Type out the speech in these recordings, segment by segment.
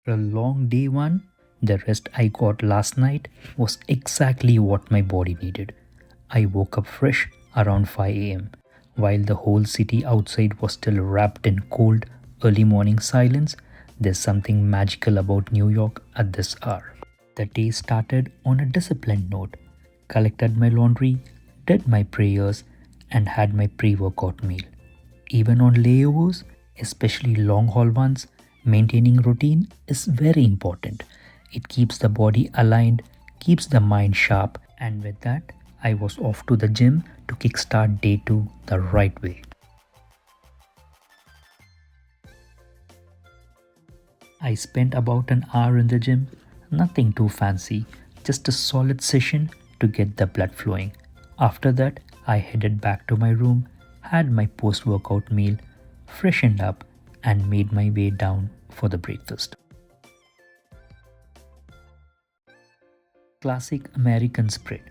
A long day one, the rest I got last night was exactly what my body needed. I woke up fresh around 5 am, while the whole city outside was still wrapped in cold, early morning silence. There's something magical about New York at this hour. The day started on a disciplined note. Collected my laundry, did my prayers, and had my pre workout meal. Even on layovers, especially long haul ones, maintaining routine is very important. It keeps the body aligned, keeps the mind sharp, and with that, I was off to the gym to kickstart day 2 the right way. I spent about an hour in the gym, nothing too fancy, just a solid session to get the blood flowing. After that, I headed back to my room, had my post workout meal, freshened up, and made my way down for the breakfast. Classic American spread,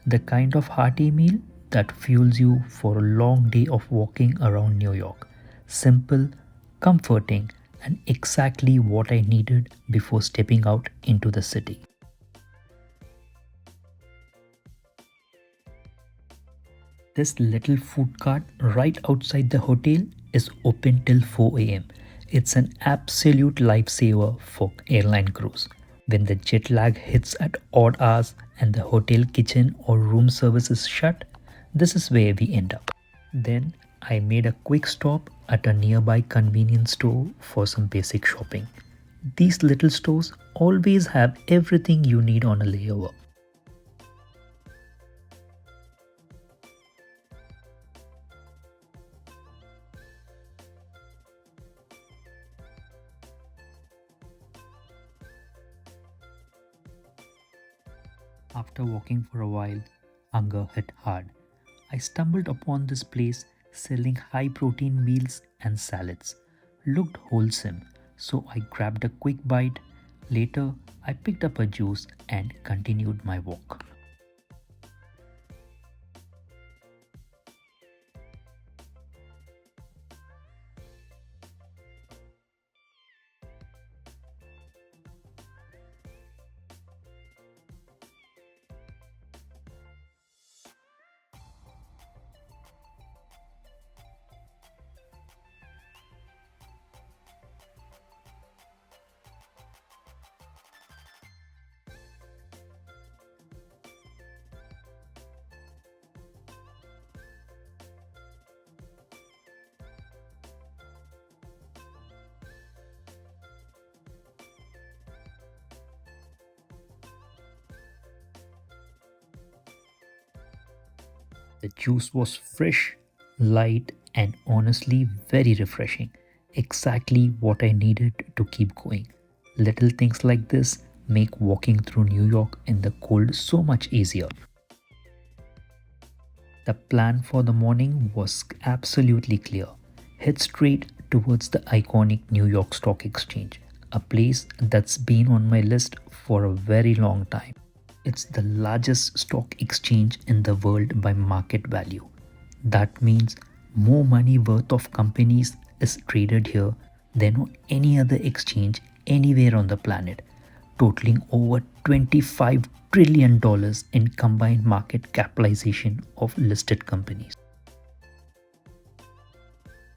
the kind of hearty meal that fuels you for a long day of walking around New York. Simple, comforting, and exactly what I needed before stepping out into the city. This little food cart right outside the hotel is open till 4 am. It's an absolute lifesaver for airline crews. When the jet lag hits at odd hours and the hotel kitchen or room service is shut, this is where we end up. Then I made a quick stop at a nearby convenience store for some basic shopping. These little stores always have everything you need on a layover. After walking for a while, hunger hit hard. I stumbled upon this place selling high protein meals and salads. Looked wholesome, so I grabbed a quick bite. Later, I picked up a juice and continued my walk. The juice was fresh, light, and honestly very refreshing. Exactly what I needed to keep going. Little things like this make walking through New York in the cold so much easier. The plan for the morning was absolutely clear. Head straight towards the iconic New York Stock Exchange, a place that's been on my list for a very long time. It's the largest stock exchange in the world by market value. That means more money worth of companies is traded here than on any other exchange anywhere on the planet, totaling over $25 trillion in combined market capitalization of listed companies.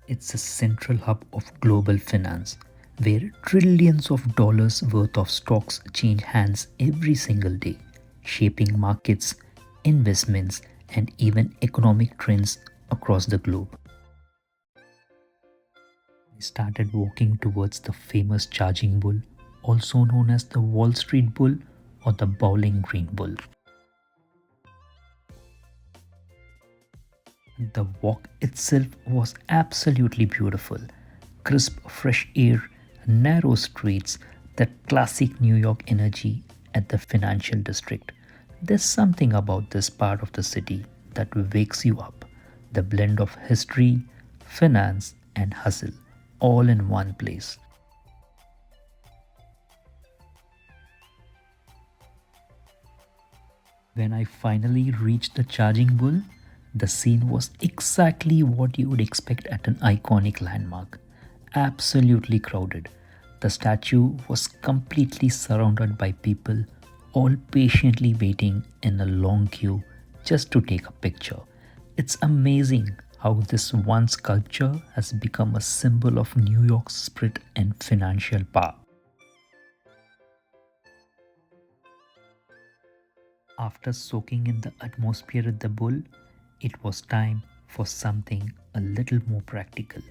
It's a central hub of global finance where trillions of dollars worth of stocks change hands every single day, shaping markets, investments, and even economic trends across the globe. I started walking towards the famous charging bull, also known as the Wall Street Bull or the Bowling Green Bull. The walk itself was absolutely beautiful. Crisp, fresh air, narrow streets, that classic New York energy at the financial district. There's something about this part of the city that wakes you up. The blend of history, finance, and hustle all in one place. When I finally reached the charging bull, the scene was exactly what you would expect at an iconic landmark. Absolutely crowded. The statue was completely surrounded by people, all patiently waiting in a long queue just to take a picture. It's amazing how this one sculpture has become a symbol of New York's spirit and financial power. After soaking in the atmosphere at the bull, it was time for something a little more practical,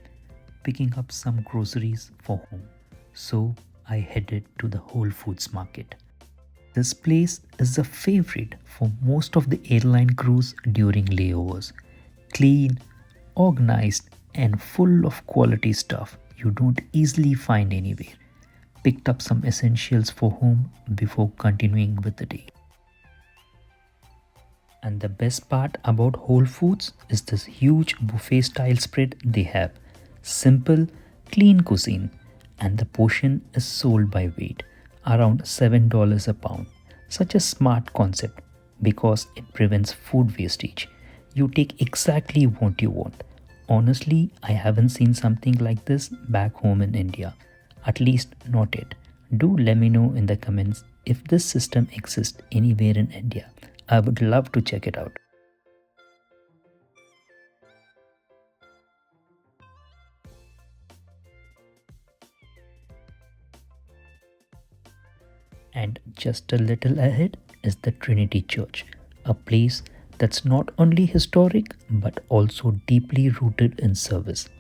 picking up some groceries for home. So I headed to the Whole Foods market. This place is a favorite for most of the airline crews during layovers. Clean, organized, and full of quality stuff you don't easily find anywhere. Picked up some essentials for home before continuing with the day. And the best part about Whole Foods is this huge buffet style spread they have. Simple, clean cuisine, and the portion is sold by weight, around $7 a pound. Such a smart concept because it prevents food wastage. You take exactly what you want. Honestly, I haven't seen something like this back home in India. At least not yet. Do let me know in the comments if this system exists anywhere in India. I would love to check it out. And just a little ahead is the Trinity Church, a place that's not only historic but also deeply rooted in service.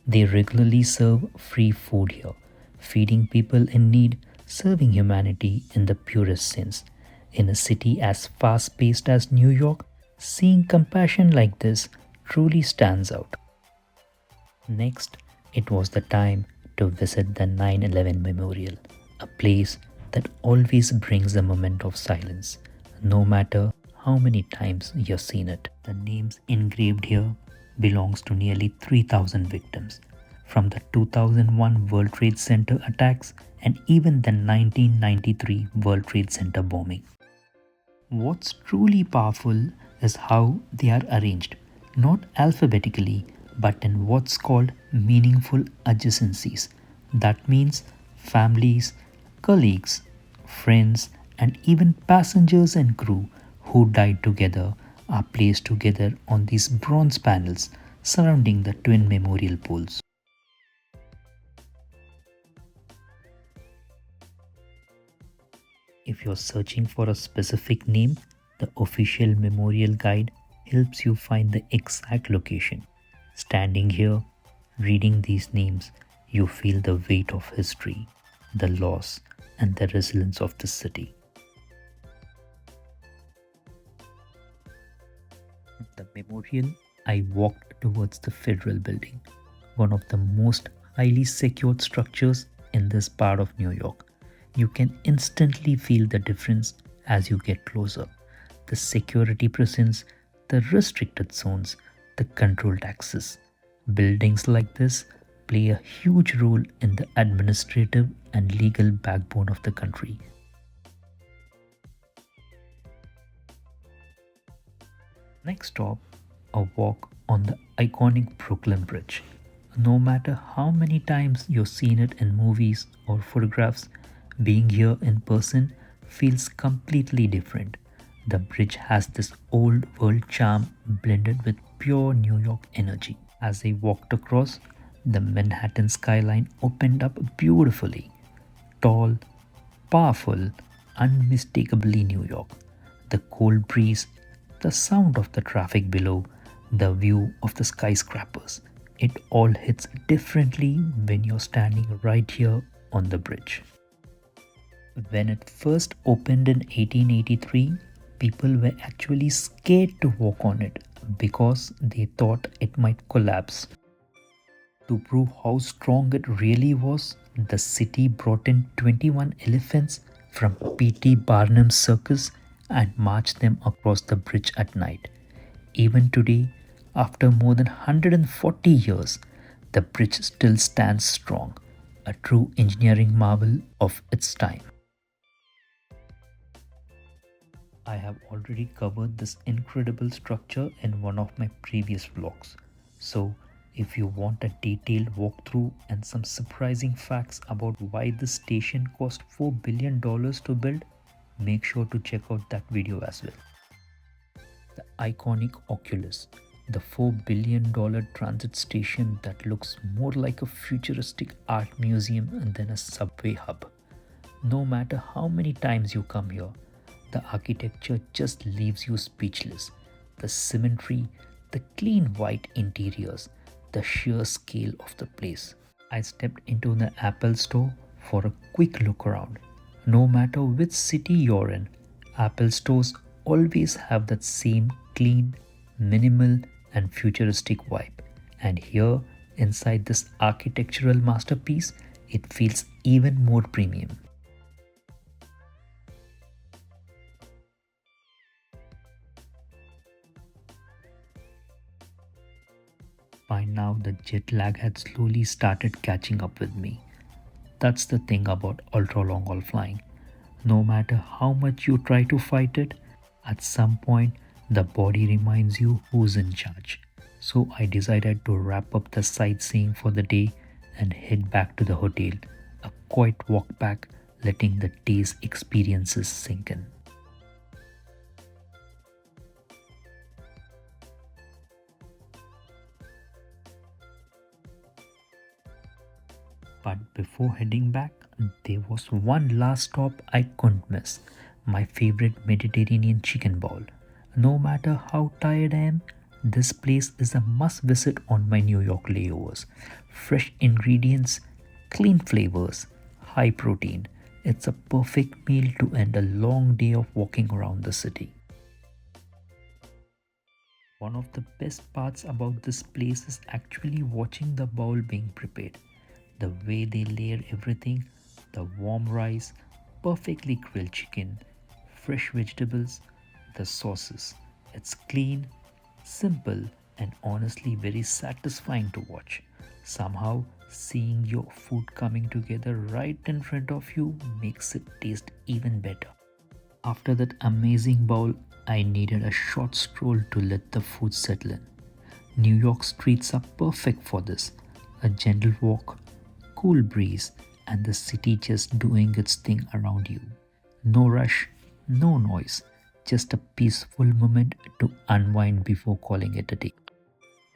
They regularly serve free food here, feeding people in need, serving humanity in the purest sense. In a city as fast paced as New York, seeing compassion like this truly stands out. Next, it was the time to visit the 9/11 Memorial, a place that always brings a moment of silence, no matter how many times you've seen it. The names engraved here belongs to nearly 3,000 victims, from the 2001 World Trade Center attacks and even the 1993 World Trade Center bombing. What's truly powerful is how they are arranged, not alphabetically, but in what's called meaningful adjacencies. That means families, colleagues, friends, and even passengers and crew who died together are placed together on these bronze panels surrounding the twin memorial poles. If you're searching for a specific name, the official memorial guide helps you find the exact location. Standing here, reading these names, you feel the weight of history, the loss, and the resilience of the city. From the memorial, I walked towards the Federal Building, one of the most highly secured structures in this part of New York. You can instantly feel the difference as you get closer. The security presence, the restricted zones, the controlled access. Buildings like this play a huge role in the administrative and legal backbone of the country. Next stop, a walk on the iconic Brooklyn Bridge. No matter how many times you've seen it in movies or photographs, being here in person feels completely different. The bridge has this old world charm blended with pure New York energy. As I walked across, the Manhattan skyline opened up beautifully. Tall, powerful, unmistakably New York. The cold breeze, the sound of the traffic below, the view of the skyscrapers. It all hits differently when you're standing right here on the bridge. When it first opened in 1883, people were actually scared to walk on it because they thought it might collapse. To prove how strong it really was, the city brought in 21 elephants from P.T. Barnum's circus and marched them across the bridge at night. Even today, after more than 140 years, the bridge still stands strong, a true engineering marvel of its time. I have already covered this incredible structure in one of my previous vlogs. So, If you want a detailed walkthrough and some surprising facts about why this station cost $4 billion to build, make sure to check out that video as well. The iconic Oculus, the $4 billion transit station that looks more like a futuristic art museum than a subway hub. No matter how many times you come here, the architecture just leaves you speechless. The symmetry, the clean white interiors, the sheer scale of the place. I stepped into the Apple store for a quick look around. No matter which city you're in, Apple stores always have that same clean, minimal, and futuristic vibe. And here, inside this architectural masterpiece, it feels even more premium. By now, the jet lag had slowly started catching up with me. That's the thing about ultra long haul flying. No matter how much you try to fight it, at some point the body reminds you who's in charge. So I decided to wrap up the sightseeing for the day and head back to the hotel. A quiet walk back, letting the day's experiences sink in. But before heading back, there was one last stop I couldn't miss, my favorite Mediterranean chicken ball. No matter how tired I am, this place is a must visit on my New York layovers. Fresh ingredients, clean flavors, high protein. It's a perfect meal to end a long day of walking around the city. One of the best parts about this place is actually watching the bowl being prepared. The way they layer everything, the warm rice, perfectly grilled chicken, fresh vegetables, the sauces. It's clean, simple, and honestly very satisfying to watch. Somehow, seeing your food coming together right in front of you makes it taste even better. After that amazing bowl, I needed a short stroll to let the food settle in. New York streets are perfect for this. A gentle walk, cool breeze, and the city just doing its thing around you. No rush, no noise, just a peaceful moment to unwind before calling it a day.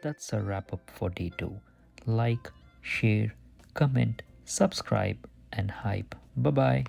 That's a wrap up for day 2. Like, share, comment, subscribe, and hype. Bye bye.